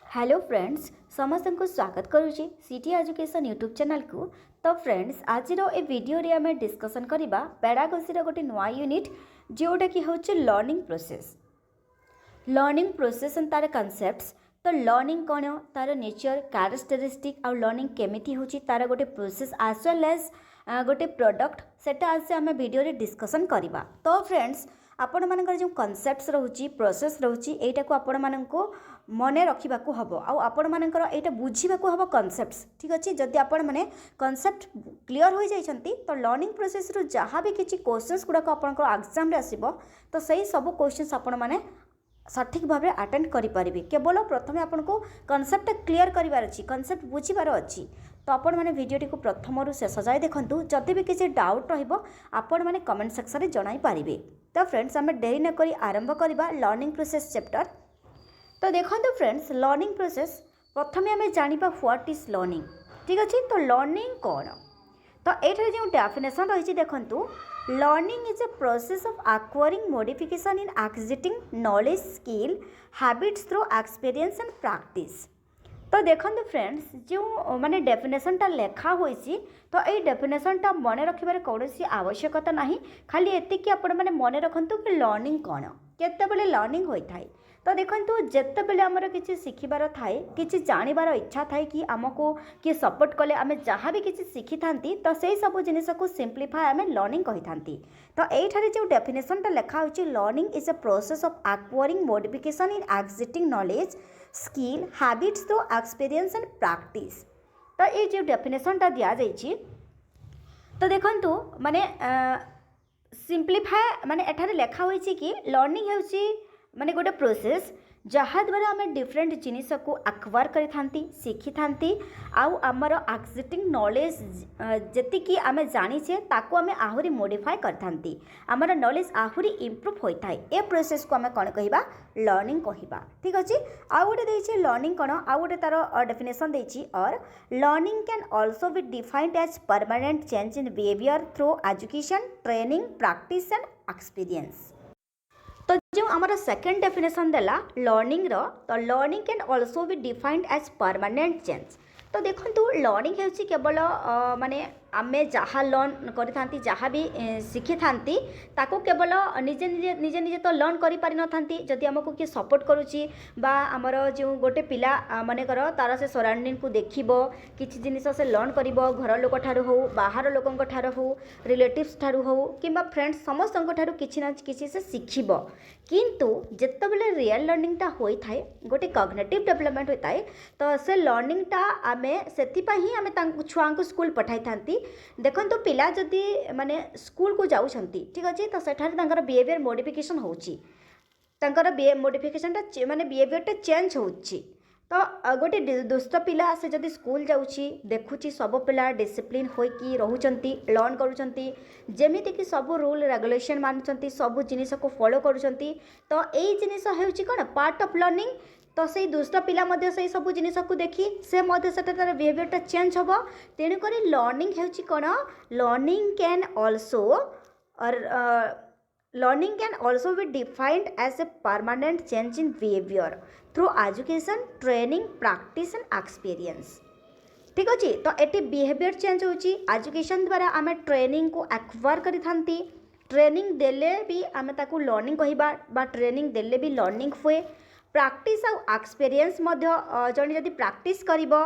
Hello friends समस्त को स्वागत करुच्ची सिटी एजुकेशन यूट्यूब चैनल को। तो फ्रेंड्स आज ए वीडियो रे आमे डिस्कशन करिबा पेडागोजी रो गोटे नुआ यूनिट जोटा कि होचे लर्निंग प्रोसेस एंड तार कॉन्सेप्ट्स। तो लर्निंग कौन तार नेचर कैरेक्टरिस्टिक आउ लर्निंग केमिति होची तार गोटे प्रोसेस एज वेल एज गोटे प्रोडक्ट सेटा आज आमे वीडियो रे डिस्कशन करिबा। तो फ्रेंड्स आपण मानकर जो कॉन्सेप्ट्स रहउची प्रोसेस रहउची एटा को आपण मानको मने रखिबा को हबो आ आपण मानकर एटा बुझिबा को हबो कॉन्सेप्ट्स। ठीक अछि जदि आपण माने कॉन्सेप्ट क्लियर होई जाइछंती तो लर्निंग प्रोसेस रो जहाँ भी किछि क्वेश्चंस गुडा को आपण एग्जाम रे आसीबो तो सही सब क्वेश्चंस आपण माने सठिक भाव में अटेंड करें। केवल प्रथम आपन को कॉन्सेप्ट क्लियर करार अच्छी कॉन्सेप्ट बुझीबार अच्छी। तो आपण मैंने वीडियोटी को प्रथम रु शेष जाए देखूँ जदि भी किसी डाउट आपण मैंने कमेंट सेक्शन में जनाई पारे। तो फ्रेंड्स आम डेरी नक आरंभ करवा लर्निंग प्रोसेस चैप्टर। तो देखो फ्रेंड्स लर्निंग प्रोसेस प्रथम आम जाना व्हाट इज लर्निंग। ठीक अच्छे तो लर्निंग कौन तो ये जो डेफिनेशन रही देखु learning is a process of acquiring modification in existing knowledge skill habits through experience and practice. तो देखो फ्रेंड्स जो माने डेफिनेशनटा लेखा होइसी तो ये डेफिनेशनटा मन रखिबार कौन आवश्यकता नहीं खाली एतिकी आपण माने मन रखंतु कि लर्निंग कौन केतेबेले लर्निंग होता है। तो देखो जितेबले आमर किसी शिखिबार थाए किसी जानिबार इच्छा थाए कि आमको किए सपोर्ट कले आम जहाँ भी किसी शिखि थांती तो से सब जिनिस को सिंप्लीफाई आम लर्निंग कही थांती। तो ये जो डेफिनेशनटा लेखा होची learning is a process of acquiring modification in existing knowledge skill habits through experience and practice. तो ये जो डेफिनेशनटा दिया जाइए तो देखंतु माने सिंप्लीफाई माने एठारे लेखा होइची कि लर्निंग होची माने गोटे प्रोसेस जहाँ द्वारा आम डिफरेंट जिनिस को एक्वायर करि थांती शिखि थांती आउ आमर एक्जिस्टिंग नॉलेज जेतिकी आम जानिछे ताको आम आहुरी मॉडिफाई करथांती आमर नॉलेज आहुरी इम्प्रूव होता है। ए प्रोसेस को आम कौन कहिबा लर्निंग कहिबा। ठीक अच्छे आउ गोटे देइछे लर्निंग कौन आउ गोटे तार डेफिनेशन देइछि और learning can also be defined as permanent change in behaviour through education training practice and experience. तो जो आमर सेकेंड डेफिनेशन देला लर्निंग रो तो learning can also be defined as permanent change. तो देखो लर्निंग होची केवल माने आमे जहाँ लर्न करी जहाँ भी शिखि थांती ताको केवल निजे निजे निजे निजे तो लर्न करि पारि न थांती जदि हमको किए सपोर्ट करुची बा आमर जो गोटे पिला माने कर तार से सराउंडिंग को देखिबो किछि जिनिस से लर्न करिबो घर लोक ठारू हो बाहर लोकंक ठारू हो रिलेटिव्स ठारू हो किंबा फ्रेंड्स समस्तंक ठारू किछि ना किछि से शिखिबो। किंतु जेतेबेले रियल लर्निंगटा होई थाए गोटे कॉग्निटिव डेवलपमेंट होता है तो से लर्निंगटा आमे सेति पई ही आमे तांको छुआ को स्कूल पठाई थांती। देखो तो पिला जदि माने स्कूल को जाउछंती ठीक अच्छे तो सेठारे तांकर बिहेवियर मॉडिफिकेशन होउची तांकर मॉडिफिकेशनटा माने बिहेवियरटा चेंज होउची। तो गोटे दुष्ट पिला से जदि स्कूल जाउची देखुची सब पिला डिसिप्लिन होइकी रहउचंती लर्न करूचंती जेमिति कि सब रूल रेगुलेशन मानुचंती सब जिनिस को फॉलो करूचंती तो एई जिनिस हेउची कोन पार्ट ऑफ लर्निंग। तो से दुष्ट पिला मध्य से सब जिनिस को देखी से मध्य से तार बिहेवियरटा चेंज हम तेणुक लर्निंग हेउची कोन लर्निंग कैन ऑल्सो और learning can also be defined as a permanent change in behaviour through education training practice and experience. ठीक अच्छे तो ये बिहेवियर चेंज होची एजुकेशन द्वारा आम ट्रेनिंग को एक्वायर करि थांती ट्रेनिंग देले भी आम ताकू लर्निंग कहिबा बा ट्रेनिंग देले भी लर्निंग हुए प्रैक्टिस आउ एक्सपीरियंस जन जदि प्रैक्टिस करिबो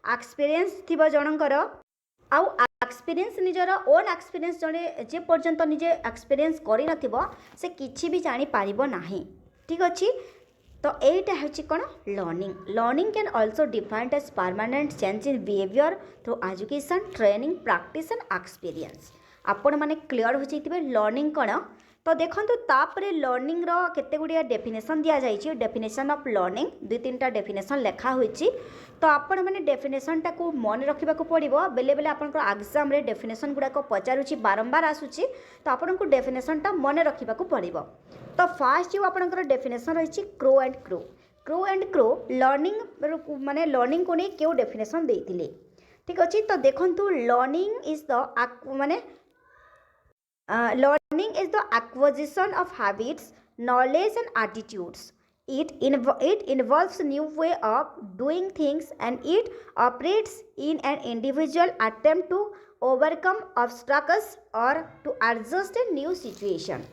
एक्सपीरियंस थिबो जनकर आउ एक्सपीरियंस निजर ओन एक्सपीरियंस जने जे पर्यंत निजे एक्सपीरियंस करि नथिबो से किछि भी जानि पारिबो नाही। ठीक अछि तो एटा हेछि कोन learning can also defined as permanent change in behaviour through education training practice and experience. आपण माने क्लियर हो जाइतिबे लर्निंग कोन। तो देखो तापरे लर्निंग रो केते गुडिया डेफिनेशन दिया जाइछि डेफिनेशन ऑफ लर्निंग दुई तीन टा डेफिनेशन लेखा होइछि। तो आपण माने डेफिनेशनटा को मन रखिबा को पड़िबो बेले बेले आपनकर एग्जाम रे डेफिनेशन गुडा को पचारुछि बारंबार आसुछि तो आपनको डेफिनेशनटा मन रखिबा को पड़िबो। तो फास्ट जो आपनकर डेफिनेशन रहिछि क्रो एंड क्रो लर्निंग माने लर्निंग को नै केउ डेफिनेशन देइथिले। ठीक अछि तो देखंतु लर्निंग इज द माने learning is the acquisition of habits, knowledge and attitudes It involves new way of doing things, and it operates in an individual attempt to overcome obstacles or to adjust a new situation.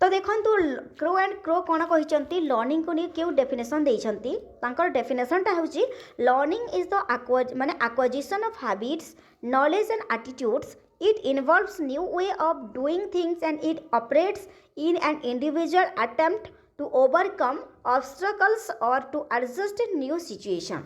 तो देखंतु crow and crow कौन कही learning को नहीं क्यों definition देइछंती तांकर डेफिनेशनटा होची लर्निंग इज द माने acquisition of habits knowledge and attitudes it involves new way of doing things and it operates in an individual attempt to overcome obstacles और to adjust a new situation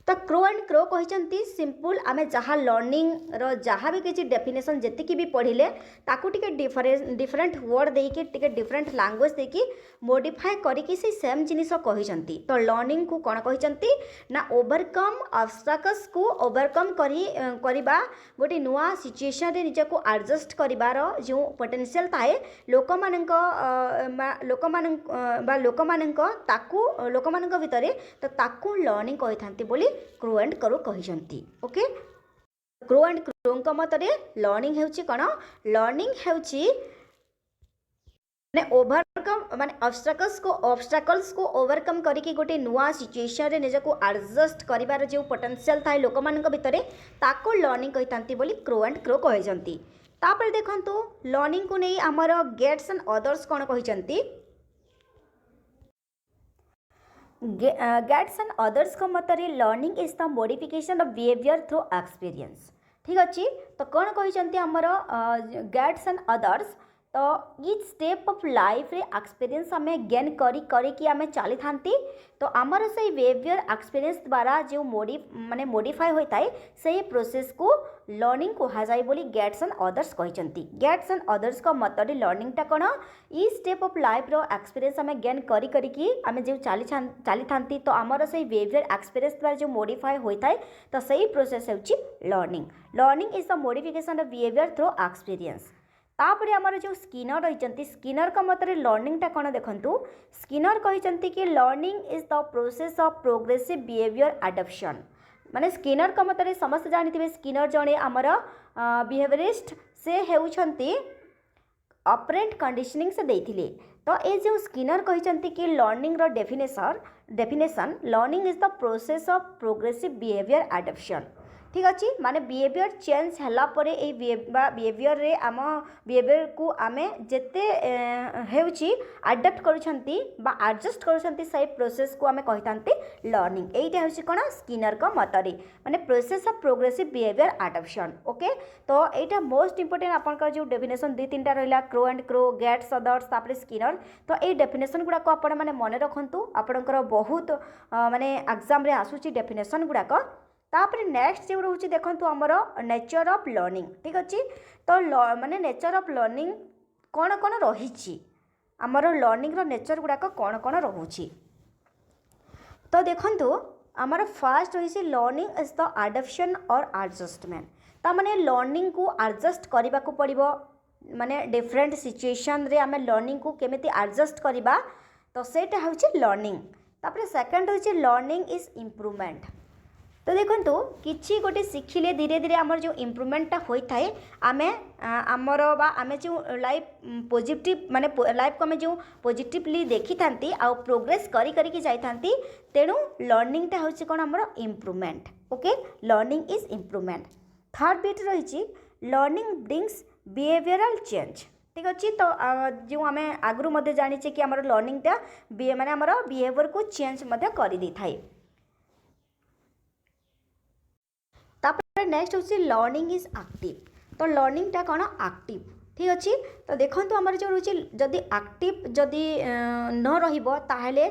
तो Crow and Crow कहते simple आम जहाँ learning रहा भी किसी definition जी भी पढ़ले ताकू टिके डिफरेंट वर्ड देकी टिके डिफरेंट लैंग्वेज देकी मोडिफाए करके सेम जिनिस कहते तो लर्निंग को कौन कहते ना ओवरकम ऑब्स्टैकल्स को ओवरकम करवा गोटे नुआ सिचुएशन रे निज को एडजस्ट करिवार जो पोटेंशियल थाए लोक भितर तो ताकू लर्निंग कही था बोली क्रो एंड क्रो कहते ओके क्रो एंड क्रो मतरे लर्निंग हेउची कौन लर्निंग हेउची माने ओवरकम माने ऑब्स्टैकल्स को ओवरकम करके गोटे नुआ सिचुएशन रे निज को एडजस्ट करिवार जो पोटेंशियल थाए लोक मानक भितर ताको लर्निंग कही था बोली क्रो एंड क्रो कहते तापर देखंतु लर्निंग को नहीं आमर गेट्स एंड अदर्स कौन कहते गेट्स एंड अदर्स को मतरे learning is the modification of behaviour through experience ठीक अच्छे तो कौन कहते आमर गेट्स एंड अदर्स तो ईच स्टेप ऑफ लाइफ रे एक्सपीरियंस आम गेन करी आम चली था तो आमर से बिहेवियर एक्सपीरियंस द्वारा जो माने मॉडिफाई होता है से प्रोसेस को लर्निंग कहुए बोली गेट्स एंड अदर्स कहते गेट्स एंड अदर्स को मतरे लर्निंगटा कौन ई स्टेप ऑफ लाइफ रो एक्सपीरियंस आम गेन करी आम जो चली था तो आमर से बिहेवियर एक्सपीरियंस द्वारा जो मॉडिफाई होता है तो सही प्रोसेस होची learning is the modification of behaviour through experience तापर आमर जो स्किनर रही स्किनर का मतरे लर्निंगटा कौन देखु स्किनर कहते कि learning is the process of progressive behaviour adaption माने स्किनर का मतरे समस्त जानी स्किनर जड़े आमर बिहेवियरिस्ट से होती ऑपरेंट कंडीशनिंग से देथिले तो ये जो स्किनर कहते कि लर्निंग रो definition learning is the process of progressive behaviour adaption ठीक अच्छे माने बिहेवियर चेंज है बिहेवियर रे आम बिहेवियर को आम जिते आडप्ट करुछंती बा एडजस्ट करुछंती सही प्रोसेस को आम कही था लर्निंग एटा हूँ कौन स्किनर का मतरे माने process of progressive behaviour adaption okay तो यहाँ मोस्ट इंपोर्टेंट आपंकर जो डेफिनेशन दुई तीन रहा Crow and Crow Gates others तापर स्किनर तो ये डेफिनेशन गुड़ाक आप मन रखु आपंकर बहुत माने एग्जाम रे आसूची डेफिनेशन गुड़ाक तापर नेक्स्ट जो रोचे देखो आमर नेचर ऑफ लर्निंग ठीक अच्छे तो माने नेचर ऑफ लर्निंग कौन कौन रही आमर लर्निंग रो नेचर गुड़ाक कौन कौन रोचे तो देखो आमर फास्ट रही लर्निंग इज द एडप्शन और एडजस्टमेंट तो माने लर्निंग को एडजस्ट करने को पड़ो माने डिफरेंट सिचुएशन रे आम लर्निंग को केमिति एडजस्ट करवा तो सेटा हूँ लर्निंग तापर सेकंड हूँ लर्निंग इज इम्प्रूवमेंट तो देखो किसी गोटे शिखिले धीरे धीरे आमर जो इम्प्रूवमेंटा होता है आमे आमर बा आमे जो लाइफ पॉजिटिव माने लाइफ को आमे जो पॉजिटिवली देखी थांती आ प्रोग्रेस करी करी की जाई थांती तेणु लर्निंगटा होची कोन आमर improvement okay learning is improvement third bit रही लर्निंग ब्रिंग्स बिहेवियरल चेंज ठीक अच्छे तो जो आम आगु मध्य जानीचे कि आमर लर्निंगटा माने आमर बिहेवियर को चेंज मध्य करी दी थाए नेक्स्ट हूँ लर्निंग इज एक्टिव तो लर्निंगटा कौन एक्टिव ठीक अच्छे तो देखो आमर जो रोचे जदि एक्टिव जदि न रहिबो ताहले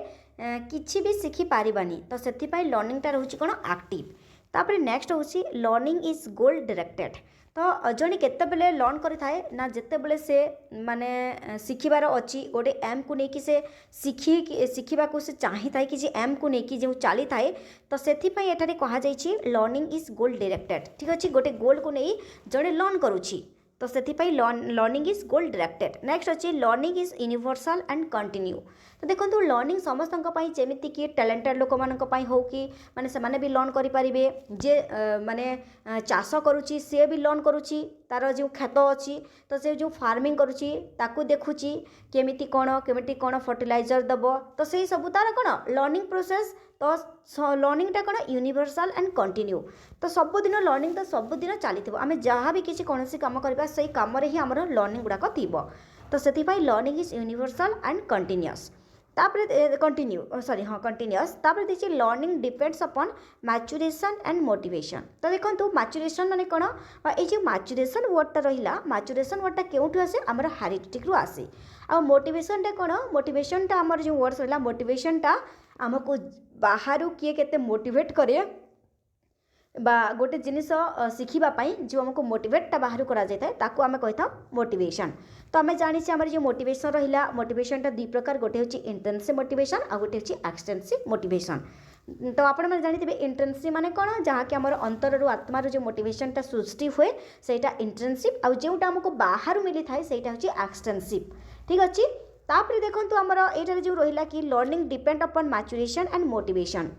किछि भी शिखि पारिबानी तो सेथिपाई लर्निंगटा रोचे कौन एक्टिव तापर नेक्स्ट हूँ लर्निंग इज गोल डायरेक्टेड तो जड़े केतेबेले लर्न करि थाए ना जेतेबेले से माने शिखिबार अच्छी गोटे एम को लेकिन से शिखा को से चाही थाए कि एम को लेकिन जो चली थाए तो सेथिपाई एठारे कहा जाइछि लर्निंग इज गोल डायरेक्टेड ठीक अच्छे गोटे गोल को नहीं जड़े लर्न करुछि तो सेथिपाई learning is goal directed next अच्छे learning is universal and continue तो देखो लर्निंग समस्त जमीती कि टैलेंटेड लोक मानी हो कि माने से भी लर्न करेंगे जे माने चाष करुच्ची सी भी लर्न करुच्ची तार जो खेत अच्छी तो से जो फार्मिंग करुच्ची ताकू देखुची केमिति कौन फर्टिलाइजर दब तो से सब तार कौन लर्निंग प्रोसेस तो लर्निंगटा कौन यूनिवर्सल एंड कंटिन्यू तो सबुदिन लर्निंग तो सबुदिन चली आम जहाँ भी किसी कौन कम करवा से कम ही आम लर्निंग गुड़ाक थी तो से learning is universal and continuous तापर कंटिन्यू सॉरी हाँ कंटिन्यूअस तापर देखिए learning depends upon maturation and motivation तो देखो मैच्योरेशन माने कौन ये जो मैच्योरेशन वर्डटा रहा मैच्योरेशन वर्डटा केउठु आसे आमर हेरिडिटी आसे आ मोटिवेशनटा कौन मोटिवेशनटा आमर जो वर्ड्स रहा मोटिवेशनटा आमको बाहर किए केते मोटिवेट करे बा गोटे जिनिस शिखापी जो आमको मोटिवेटा बाहर करा आम कही मोटिवेशन तो आम जानी आम जो मोटिवेशन रहा मोटिवेशनटा दुई प्रकार गोटे हूँ इंटेंसिव मोटिवेशन आ गोटे हूँ एक्सटेंसिव मोटिवेशन तो आपण मैंने जानी इंटेंसिव माने कौन जहाँकि आम अंतर आत्मार जो मोटिवेशनटा सृष्टि हुए सहीटा इंटेंसिव आउ जोटा आमको बाहर मिली थाए सहीटा हूँ एक्सटेंसिव ठीक अच्छे तापर देखो आमर ये जो रहा कि learning depend upon maturation and motivation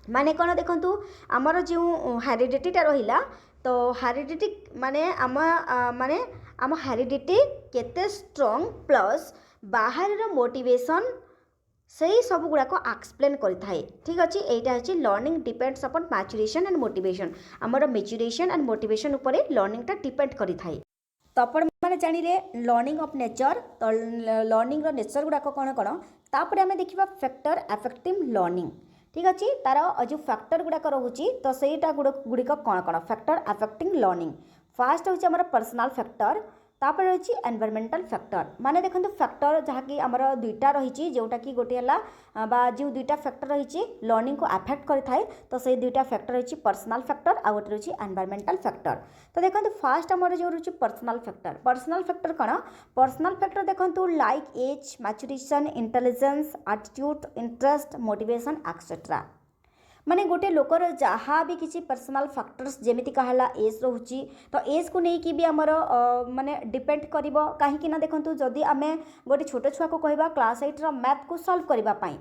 माने कौन देखु आमर जो हेरिडिटीटा रहा तो हेरिडिटी माने आम हेरिडिटी केते स्ट्रॉन्ग प्लस बाहर मोटिवेशन से ही सब गुड़ाक एक्सप्लेन करें ठीक अच्छे यहाँ हूँ learning depends upon maturation and motivation आमर मैच्योरेशन एंड मोटिवेशन उपरे लर्निंगटा डिपेंड करें तो आपण मैंने जानिले लर्निंग ऑफ नेचर तो लर्निंग रो नेचर गुड़ाक कौन कौन तापर आम देखा फैक्टर अफेक्टिव लर्निंग ठीक अच्छे तार जो फैक्टर गुड़ाक रोचे तो सहीटा गुड़िक कौन कौन फैक्टर अफेक्टिंग लर्निंग फास्ट हूँ आम पर्सनाल फैक्टर तापर रही एनवायरमेंटल फैक्टर माने देखो फैक्टर जहाँकि आमर दुईटा रही जोटा कि गोटे बा जो दुईटा फैक्टर रही लर्निंग को अफेक्ट करें तो से दुईटा फैक्टर रही पर्सनाल फैक्टर आ गोटे रही एनवायरमेंटल फैक्टर तो देखो फास्ट आमर जो रही पर्सनाल फैक्टर कौन पर्सनाल फैक्टर देखो like age maturation intelligence attitude interest motivation etcetera माने गोटे लोकर जहाँ भी किसी पर्सनाल फैक्टर्स जमीती कहला एज रोची तो एज को लेकिन भी आमर माने डिपेंड कर कहीं देखो जदि आम गोटे छोट छुआ को कहवा क्लास 8 मैथ को सॉल्व करने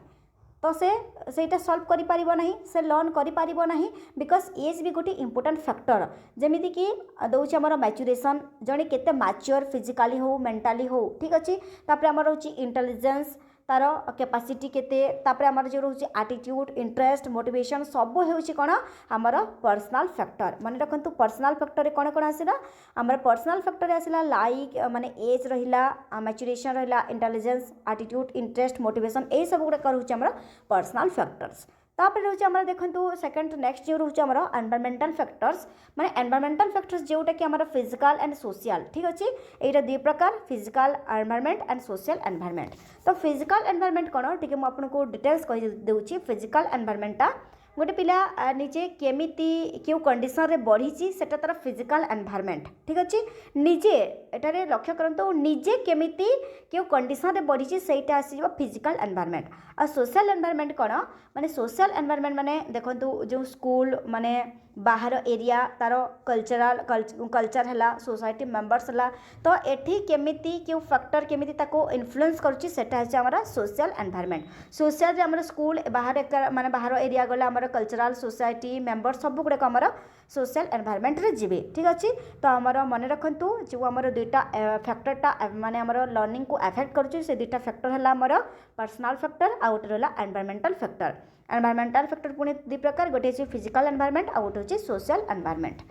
तो सेटा सॉल्व करि परिबो नहीं से लर्न करि परिबो नहीं बिकॉज एज भी गोटे इंपोर्टेंट फैक्टर जमीती कि दौर आमर मैच्योरेशन जड़े केते मैच्योर फिजिकाली हो मेंटाली हो ठीक अच्छे तापर आमर होची इंटेलिजेंस तार कैपेसिटी केते तापर आमर जो रोचे एटीट्यूड इंटरेस्ट मोटिवेशन सब होची कोन आमर पर्सनल फैक्टर माने रखंतु पर्सनल फैक्टर कोन कोन आसिला आमर पर्सनल फैक्टर आसिला लाइक माने एज रहिला मैच्योरेशन रहिला इंटेलिजेंस एटीट्यूड इंटरेस्ट मोटिवेशन ए सब गुडा करूची आमर पर्सनल फैक्टर्स तापर रोचे आमर देखंतु सेकंड नेक्स्ट जो रोचे आमर एनवायरमेंटल फैक्टर्स माने एनवायरमेंटल फैक्टर्स जोटा कि आमर फिजिकल एंड सोशल ठीक अच्छे एटा दुई प्रकार physical environment and social environment तो फिजिकल एनवायरमेंट कौन टी आपको डिटेल्स कही दूसरी फिजिकल एनवायरमेंटा गोटे पिला निजे केमिति क्यों कंडीशन रे बढ़ी सेटा तार फिजिकल एनवायरमेंट ठीक अच्छे निजे एटारे लक्ष्य करंतु निजे केमिति क्यों कंडीशन रे बढ़ी सेटा आसीबो फिजिकल एनवायरमेंट आ सोशल एनवायरमेंट कौन माने सोशल एनवायरमेंट माने देखंतु जो स्कूल माने बाहर एरिया तार कल्चर है सोसाइटी मेंबर्स है तो एठी केमिति क्यों फैक्टर केमिति ताको इन्फ्लुएंस करुच्ची सेटा है आमर सोशल एनवायरमेंट सोशल आमर स्कूल बाहर माने बाहर एरिया गले आमर कल्चरल सोसाइटी मेंबर सब गुड़ाक आमर सोशल एनवायरमेंट रे जीवे ठीक अच्छे तो आमर मन रखंतु जो आमर दुईटा फैक्टरटा माने आमर लर्निंग को अफेक्ट करुच्ची से दुईटा फैक्टर है आमर पर्सनल फैक्टर आ गोटे रहा एनवायरमेंटल फैक्टर एनवायरमेंटल फैक्टर पुणी दुई प्रकार गोटे हूँ फिजिकल एनवायरमेंट आ गोटे हूँ सोशल एनवायरमेंट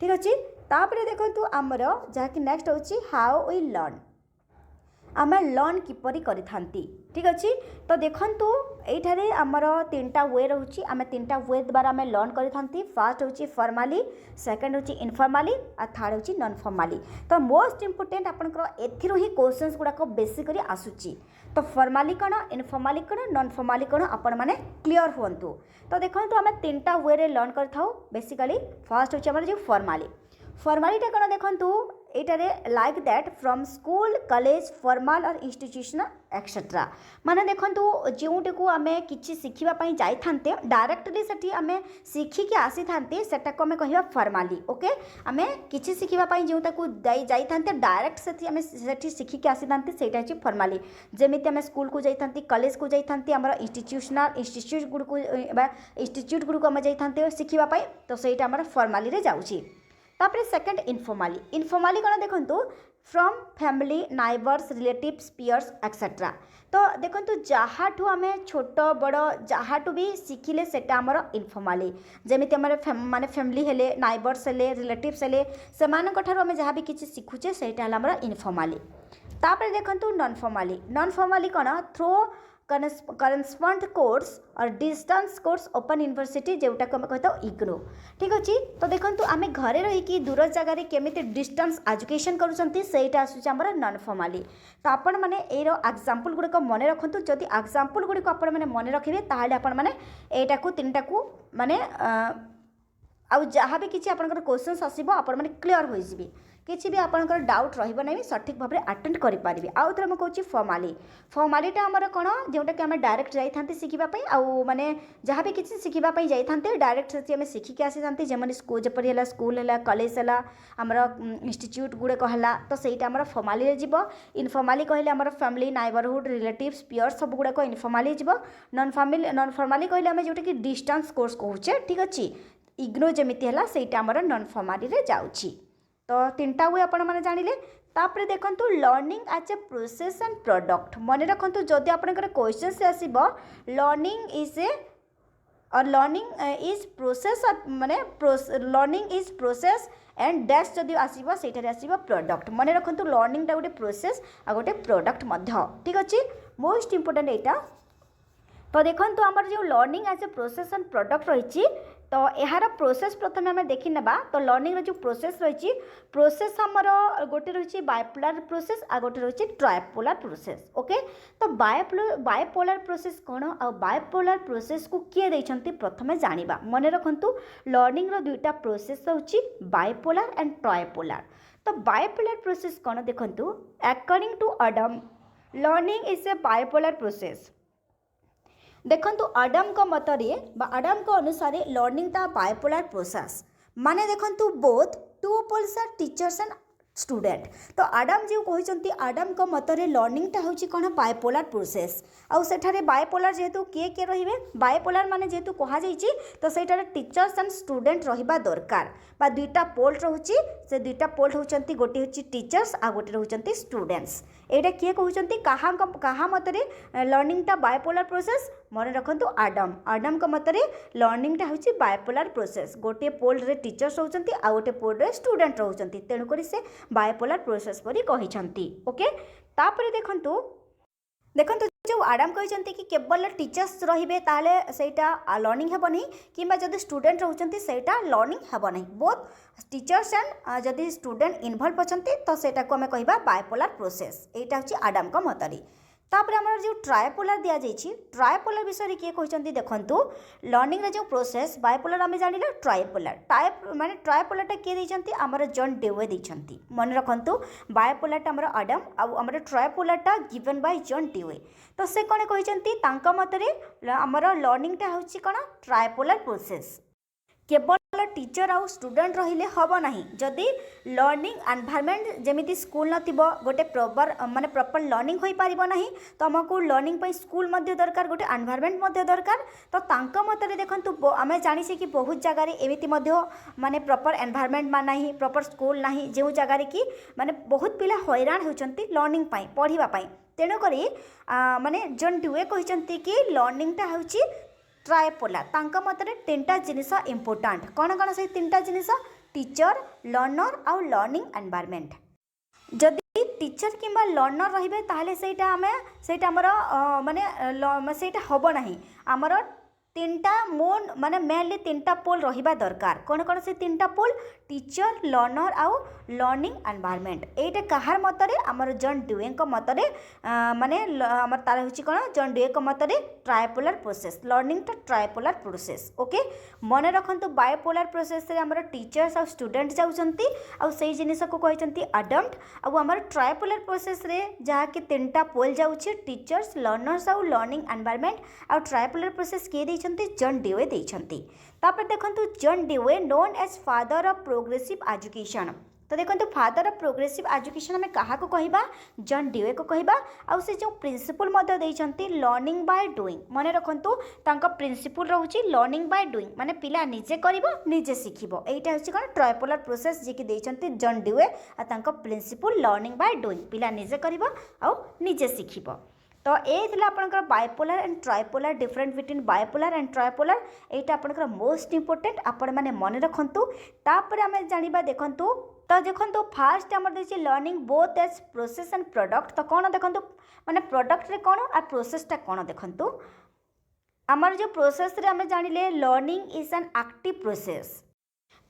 ठीक अच्छे तापर देखो आमर जहाँकि नेक्स्ट हूँ हाउ वी लर्न आम लर्न किपरि करिथांती ठीक अच्छे तो देखंतु एठारे आमर तीनटा वे रोची आम तीनटा वे द्वारा आम लर्न करिथांती फर्स्ट हूँ फॉर्माली सेकंड हूँ इनफॉर्माली आ थर्ड हूँ नॉन फॉर्माली तो मोस्ट इंपोर्टेंट आपनकर एथिरो ही क्वेश्चंस गुड़ाक बेसिकली आसुची तो फॉर्माली कौन इनफॉर्माली कौन नॉन फॉर्माली कौन आपण मैंने क्लीयर हूँ तो देखो आम तीनटा वे रे लर्न कर बेसिकली फर्स्ट हूँ जो फॉर्माली फॉर्मालीटा कौन देखु एटारे like that from school college formal और इंस्टीट्यूशनल एक्सेट्रा माने देखंतु जोटे को आमे किछि शिखिबा पई जाई थांते डायरेक्टली सेठी आमे शिखि के आसी थांते सेटा को आमे कहिबा फॉर्मली ओके आमे किछि शिखिबा पई जोटा को जाई थांते डायरेक्ट सेठी आमे सेठी शिखि के आसी थांते सेटा छि फॉर्मली जेमिति आमे स्कूल को जाई थांती कॉलेज को जाई थांती हमर इंस्टीट्यूट गुड को इंस्टीट्यूट गुड को आमे जाई थांते शिखिबा पई तो सेटा हमर फॉर्मली रे जाउछि तापर सेकंड इनफॉर्मली कौन देखो from family neighbours relatives peers etcetera तो देखो जहाँ आम छोट बड़ जहाँ भी शिखिले सेटा आमर इनफॉर्मली जमीती आम माने फैमिली हेले नाइबर्स हेले रिलेटिव्स हेले से आम जहाँ भी किसी शिखुचे सेटा आमर इनफॉर्मली तापर देखो नॉन फॉर्मली कौन थ्रो करस्पॉन्ड कोर्स और डिस्टेंस कोर्स ओपन यूनिवर्सिटी जोटा को कहता इग्नो ठीक अच्छे तो देखो आम घरे रहीकि दूर जगार केमी डिस्टेंस एजुकेशन करूँगा आसूर नॉन फॉर्मली तो आपण मैंने एयर एग्जांपल गुड़िक मन रखु जदि एग्जांपल गुड़िक आप मन रखिए ताहले आपण मैंने एटा को तीन टाक माने आउ जहाँ भी किसी आपंकर क्वेश्चन आसो आपण मैंने क्लीयर हो जाए किसी भी आपंकर डाउट रही सठिक भाव में अटेंड करेंगे आउ थे मुझे कहूँ फॉर्मालीटा आमर कौन जोटा कि आम डायरेक्ट जाइए शिखापी आउ माने जहाँ भी किसी शिखापी जाइए डायरेक्ट से आम शिखिक आसी था जमने जपरी है स्कूल है कॉलेज है आमर इंस्टीट्यूट गुड़ाक है तो सहीटा आम फॉर्माली जीव इनफॉर्माली कहले आम फैमिली नाइबरहुड रिलेटिव्स पियर्स सब गुड़ाक इनफॉर्माली जीव नॉन फॉर्माली कहले आम जोटा कि डिस्टेंस कोर्स कहूचे ठीक अच्छे इग्नो जमीती है सहीटा आमर नॉन फॉर्माली रे जाउछि तो तीनटा वे आपण मैंने जानिले तापर देखंतु learning as a process and product मन रखंतु जदि आपनकर क्वेश्चन से आसीबो लर्निंग इज ए और लर्निंग इज प्रोसेस माने learning is process and dash जदि आसीबो सेठारे आसीबो प्रोडक्ट मन रखंतु लर्निंग टा गोटे प्रोसेस आ गोटे प्रोडक्ट मध्य ठीक अछि मोस्ट इंपोर्टेंट एटा तो देखो आमर जो learning as a process and product रही तो यार प्रोसेस प्रथम आम देखी ना तो लर्निंग जो प्रोसेस रही प्रोसेस आमर गोटे रही बायपोलार प्रोसेस आ गोटे रही ट्राइपोलार प्रोसेस ओके तो बायपोलार प्रोसेस कौन आ बायपोलार प्रोसेस को किए देइछंती प्रथमे जानिबा मन रखंतु लर्निंग रो दुईटा प्रोसेस होची बायपोलार एंड ट्राइपोलार तो बायपोलार प्रोसेस कौन देखंतु according to Adam learning is a bipolar process देखंतु अडम को मतरे अडम को अनुसार लर्निंग टा बायपोलर प्रोसेस माने देखंतु both two poles are teachers and student तो आडम जो कहते आडम को मतरे लर्निंग टा होची कौन बायपोलर प्रोसेस आउ सेठारे बायपोलर जेहेतु किए रहिबे बायपोलर माने जेहेतु कहा जाइछि तो सेठारे टीचर्स एंड स्टूडेंट रहिबा दरकार बा दुईटा पोल रहउछि से दुईटा पोल होचंती गोटे होची टीचर्स आ गोटे रहउचंती स्टूडेंट्स एटा किए कहउचंती कहा मतरे लर्निंग टा बायपोलर प्रोसेस मन रखंतु आडम को मतरे लर्निंग टा होची बायपोलर प्रोसेस गोटे पोल रे टीचर्स रहउचंती आ गोटे पोल रे स्टूडेंट रहउचंती तेणु करी से बायपोलर प्रोसेस परी कहिछंती ओके तापर देखंतु जो आडम कहते कि केवल टीचर्स रहिबे ताले सेटा लर्निंग हेबो नहीं किंबा जदि स्टूडेंट रहउचंती सेटा लर्निंग हेबो नहीं बोथ टीचर्स एंड जदि स्टूडेंट इन्वॉल्व अछंती तो सेटा को हमें कहबा बायपोलर प्रोसेस एटा होची आडम को मतरी तापर आमर जो ट्राइपोलर दिया जाइछि ट्राइपोलर विषय किए कहते देखंतु लर्निंग रे जो प्रोसेस बायपोलर आम जानिले ट्राइपोलर माने ट्राइपोलर टा किए दैछंती आमर जॉन डेवे दैछंती मन रखंतु बायपोलर टा आमर आडम आ आमर ट्राइपोलर टा गिवन बाय जॉन डेवे तो से कोन कहते तांका मतरे आमर लर्निंग टा होछि कोन ट्राइपोलर प्रोसेस केवल टीचर आउ स्टूडेंट रहिले हबो नहीं जदि लर्निंग एनवायरनमेंट जेमिति स्कूल नथिबो गोटे प्रॉपर माने प्रॉपर लर्निंग होई पारिबो नहीं तो हमको लर्निंग पई स्कूल मध्य दरकार गोटे एनवायरनमेंट मध्य दरकार तो तांका मतरे देखंतु आमे जानिसे कि बहुत जगह एमिति मध्य माने प्रॉपर एनवायरनमेंट मा नहीं प्रॉपर स्कूल नहीं जो जगह कि माने बहुत पिला हैरान होचंती लर्निंग पई पढ़िबा पई तेणु करी माने जॉन ड्यूए कहचंती कि लर्निंग टा होची ट्राइपोलर तांका मतरे तीनटा जिनिस इंपोर्टेंट कौन कौन से तीनटा जिनिस टीचर लर्नर आउ लर्निंग एनवायरनमेंट जदि टीचर किंबा लर्नर रहिबे ताहले सेटा आमे सेटा हमर माने सेटा हबो नाही हमर तीनटा मोन माने मेनली तीनटा पोल रहिबा दरकार कौन कौन से तीनटा पोल टीचर लर्नर आउ लर्निंग एनवायरनमेंट एटा कहार मतरे आमर जॉन ड्यूए को मतरे माने आमर तार होची कोन जॉन ड्यूए को मतरे ट्राइपोलर प्रोसेस लर्निंग टा ट्राइपोलर प्रोसेस ओके मने रखंतु बाइपोलर प्रोसेस रे आमर टीचर्स और स्टूडेंट जाउचंती आ सेही जिनिस को कहचंती अडल्ट आ आमर ट्राइपोलर प्रोसेस रे जहा कि तीनटा पोल जाउची टीचर्स लर्नर्स और लर्निंग एनवायरनमेंट आ ट्राइपोलर प्रोसेस के जॉन ड्यूए देइछंती तापर देखंतु John Dewey known as father of progressive education तो देखो फादर ऑफ प्रोग्रेसिव एजुकेशन आम क्या कहवा जॉन ड्यूए को कहवा आउ से जो प्रिंसिपल देइछंती लर्निंग बाय डूइंग मन रखंतु तांका प्रिंसिपल रहउची लर्निंग बाय डूइंग माने पिला निजे करिवो निजे सिखिबो एटा होची कोन ट्राइपोलर प्रोसेस जे कि देइछंती जॉन ड्यूए आ तांका प्रिंसिपल लर्निंग बाय डूइंग पिला निजे करिवो आउ निजे सिखिबो तो ये आपंकर bipolar and tripolar different between bipolar and tripolar यहाँ आपंकर मोस्ट इंपोर्टेंट आपण मैंने मन रखु तापर आम जाना देखूँ तो देखो फास्ट आम देखिए learning both as process and product तो कौन देखो माने प्रोडक्ट रे कौन आ प्रोसेसटा कौन देखु आमर जो प्रोसेस रे आम जानिले learning is an active process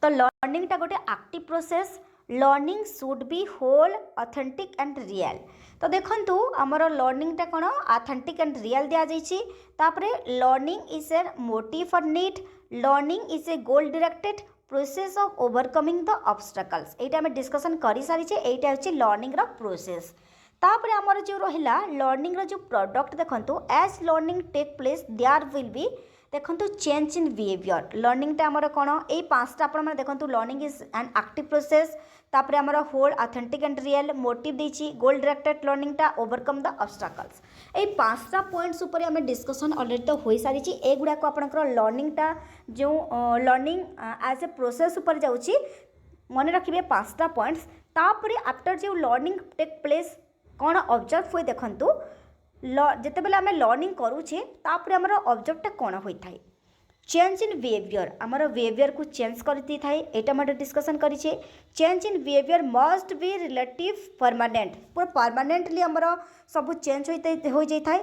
तो लर्निंगटा गोटे active process learning should be whole authentic and real तो देखंतु आमर लर्निंगटा कौन ऑथेंटिक एंड रियल दिया जाइछि तापरे learning is A motive for need learning is A goal directed process of overcoming the obstacles एटा हम डिस्कशन करि सारिछे एटा होछि लर्निंग रो प्रोसेस तापरे आमर जो रहिला लर्निंग रो जो प्रोडक्ट देखंतु as learning take place there will be देखो चेंज इन बिहेवियर लर्निंगटा आमर कौन ये पांचटा आप देखो learning is an active process तापर आमर whole authentic and real motive देछि गोल डायरेक्टेड लर्निंगटा ओवरकम द ऑब्स्टेकल्स ये पांचटा पॉइंट्स ऊपर आम डिस्कशन ऑलरेडी तो हो सारी ए गुड़ा को आपंकर लर्निंगटा जो लर्निंग एज ए प्रोसेस ऊपर जाउछि मन रखिए पांचटा पॉइंट्स तापर आफ्टर जो लर्निंग टेक प्लेस कौन ऑब्जर्व हुए देखंतु जिते बेले आम लर्निंग करुचे तापर आमर ऑब्जेक्टटा कौन होता है चेंज इन बिहेवियर आमर बिहेवियर को चेंज करती थाए एटा मटे डिस्कशन करिछे change in behaviour must be relative permanent पूरा परमानेंटली आमर सब चेंज हो जाए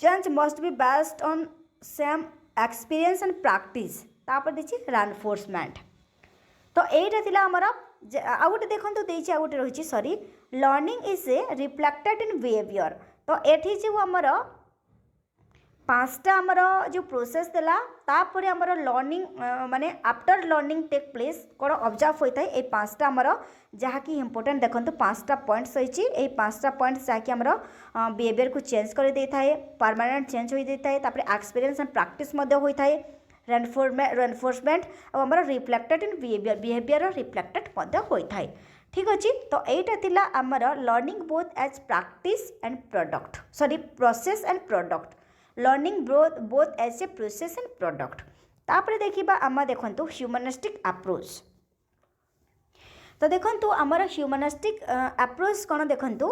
change must be based on same experience and practice तापर देखिए रेनफोर्समेंट तो यहीटा थिला आमर आउ गोटे देखो देछि आउ गोटे रही sorry learning is A reflected in behaviour तो ये जो आमर पांचटा आमर जो प्रोसेस देला तापर आमर लर्निंग माने आफ्टर लर्निंग टेक प्लेस कौन ऑब्जर्व होता है ये पांचटा आमर जहाँकि इंपोर्टेंट देखो पांचटा पॉइंट्स रही ये पांचटा पॉइंट्स जहाँकि आमर बिहेवियर को चेंज कर दे था परमानेंट चेंज हो जाता है तापर एक्सपीरियंस एंड प्रैक्टिस होता है रेनफोर्समेंट और आमर reflected in behaviour behaviour reflected होता है ठीक अच्छे तो यहीटा थिला आमर learning both as practice and product sorry process and product learning both as a process and product तापर देखिबा आम देखंतु ह्यूमनिस्टिक अप्रोच तो देखंतु आमर ह्यूमनिस्टिक अप्रोच कौन देखंतु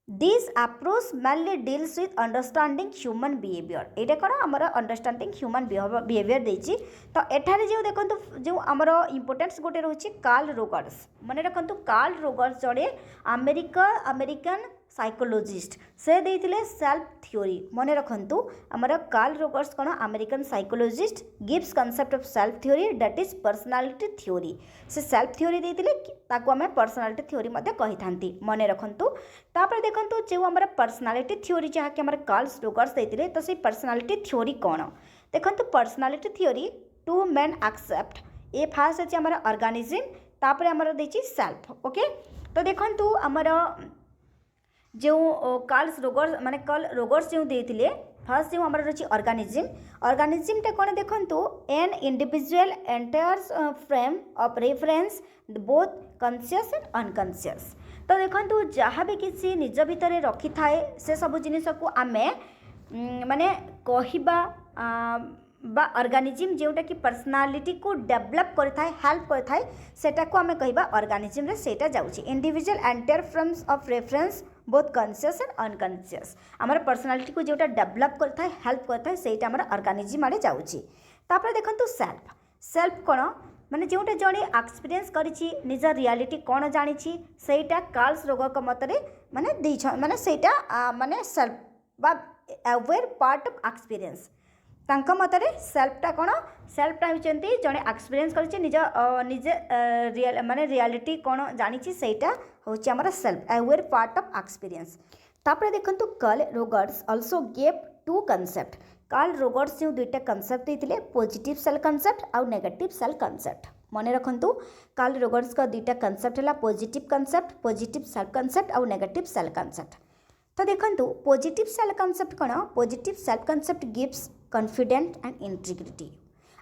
this approach mainly deals with understanding human behaviour ये कौन आमर अंडरस्टैंडिंग ह्यूमन बिहेवियर देछि तो एठारे जो देखंतु जो आमर इंपोर्टेंस गोटे रोचे कार्ल रोगर्स मन रखंतु कार्ल रोगर्स जड़े अमेरिकन साइकोलॉजिस्ट से देइथिले सेल्फ थ्योरी मन रखंतु आमर कार्ल रोगर्स कौन American psychologist gives concept of self theory that is personality theory से सेल्फ थ्योरी देइथिले ताको आमे पर्सनालिटी थ्योरी मध्ये कहि थांती मन रखंतु तापर देखंतु जो आमर पर्सनालिटी थ्योरी जहा कि आमर कार्ल रोगर्स देइथिले तो से पर्सनालिटी थ्योरी कौन देखंतु personality theory two main accept a first अछि आमर ऑर्गेनिज्म तापर आमर देछि सेल्फ ओके तो देखंतु आमर जो कार्ल रोगर्स माने कार्ल रोगर्स जो देइथिले फर्स्ट जो आमर रही ऑर्गेनिज्मटा कौन देखंतु an individual entire's frame of reference both conscious and unconscious तो देखंतु जहाँ भी किसी निज भितर रखी थाए से सब जिनिस को आमे माने कहिबा बा ऑर्गेनिज्म जोटा कि पर्सनालिटी को डेवलप करथाय हेल्प करथाय सेटा को आमे कहिबा ऑर्गेनिज्म रे सेटा जाउची individual entire frames of reference both conscious and unconscious आमर पर्सनालिटी को जोटा डेवलप करथाय हेल्प करथाय सेटा आमर ऑर्गेनिज्म आड़े जाउची तापर देखंतु सेल्फ कोन माने जोटा जणे एक्सपीरियंस करिछि निज रियलिटी कोन जानिछि सेटा कार्ल रोगर को मतरे माने देछ माने सेटा माने सेल्फ बा अवेयर पार्ट ऑफ एक्सपीरियंस तांका मतरे सेल्फटा कौन सेल्फटा होती जड़े एक्सपीरियंस कर निजे रियल माने रियलिटी कौन जानी सेटा हूँ आमर self aware part of experience. तापर देखंतु Carl Rogers also gave two concept. Carl Rogers जो दुईटा कॉन्सेप्ट देते पॉजिटिव सेल कॉन्सेप्ट आउ नेगेटिव सेल कॉन्सेप्ट मन रखु। कार्ल रोजर्स का दुईटा कॉन्सेप्ट है पॉजिटिव सेल कॉन्सेप्ट आउ नेगेटिव सेल कॉन्सेप्ट। तो देखंतु पॉजिटिव सेल कॉन्सेप्ट कौन positive self concept gives confident and integrity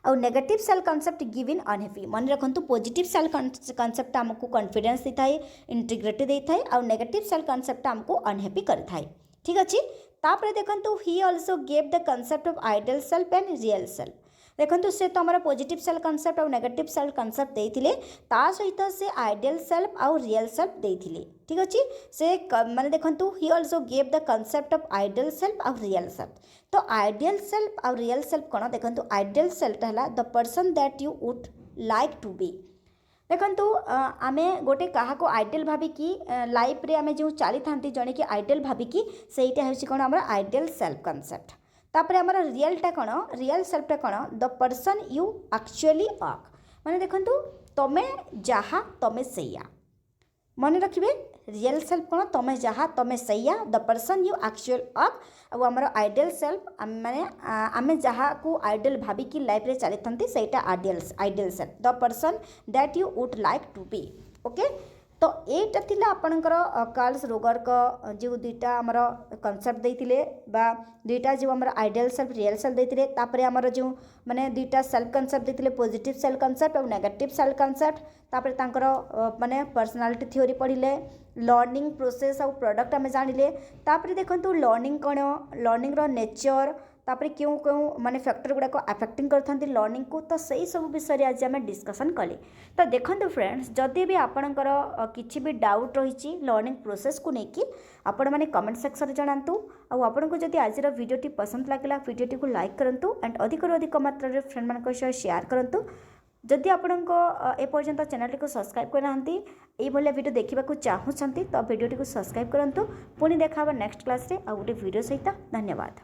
आउ negative self concept give in unhappy. मन रखु पॉजिटिव सेल कॉन्सेप्ट आमको कॉन्फिडेंस देता है इंटीग्रिटी देता है आउ नेगेटिव सेल कॉन्सेप्ट आमको अनहैप्पी करता है। ठीक अच्छे। तापर देखंतु ही also gave the concept of ideal self and real self. देखो से तो आम पॉजिटिव सेल कॉन्सेप्ट और नेगेटिव सेल कॉन्सेप्ट देते सहित से आइडियल सेल्फ आउ रियल सेल्फ देते। ठीक अच्छे। से माने देखो ही also gave the concept of ideal self और रियल सेल्फ। तो आइडियल सेल्फ और रियल सेल्फ कौन देखो आइडियल सेल्फ है the person that you would like to be. देखो आमे गोटे क्या आइडियल भाविकी लाइफ रे आमे जो चली था जड़े कि आइडियल भाविकी सहीटा हूँ कौन आम आइडियल सेल्फ कॉन्सेप्ट। तापर आमर रियलटा कौन रियल सेल्फटा कौन द पर्सन यू एक्चुअली आक। माने देखंतु तमे जहा तमे सैया मन रखिए रियल सेल्फ कौन तमे जहा तमे सैया द पर्सन यू एक्चुअल आक। और आमर आइडियल सेल्फ माने आमे जहा को आइडियल भाविकी लाइफ रे चली था सहीटा ideal self the person that you would like to be. Okay. तो यहीटा थिला आपणकर कार्ल रोजर का जो दुईटा आमर कॉन्सेप्ट देते बा दुईटा जो आमर आइडियल सेल्फ रियल सेल्फ देते तापर आमर जो माने दुईटा सेल्फ कॉन्सेप्ट देते पॉजिटिव सेल्फ कॉन्सेप्ट और नेगेटिव सेल्फ कॉन्सेप्ट। तापर तांकर माने पर्सनालिटी थ्योरी पढ़िले लर्निंग प्रोसेस और प्रोडक्ट आम जानिले। तापर देखंतु लर्निंग कौन लर्निंग रो नेचर तापर क्यों क्यों माने फैक्टर गुड़ाक अफेक्टिंग करथांती लर्निंग को। तो सही सब विषय आज आम डिस्कसन कले। तो देखंतु फ्रेंड्स जदि भी आपणकर किसी भी डाउट रही लर्निंग प्रोसेस को लेकिन आपण मैंने कमेंट सेक्शन में जनातु। आपको जदि आज वीडियोटी पसंद लगे वीडियोटी को लाइक करूँ एंड अधिक मात्रा फ्रेंड मान शेयर करूँ। जदि आपण एपर्यंत चैनल को सब्सक्राइब करना ये वीडियो देखा चाहूँगी तो वीडियोटी को सब्सक्राइब करूँ। पुणी देखा नेक्स्ट क्लास रे आ गोटे वीडियो सहित। धन्यवाद।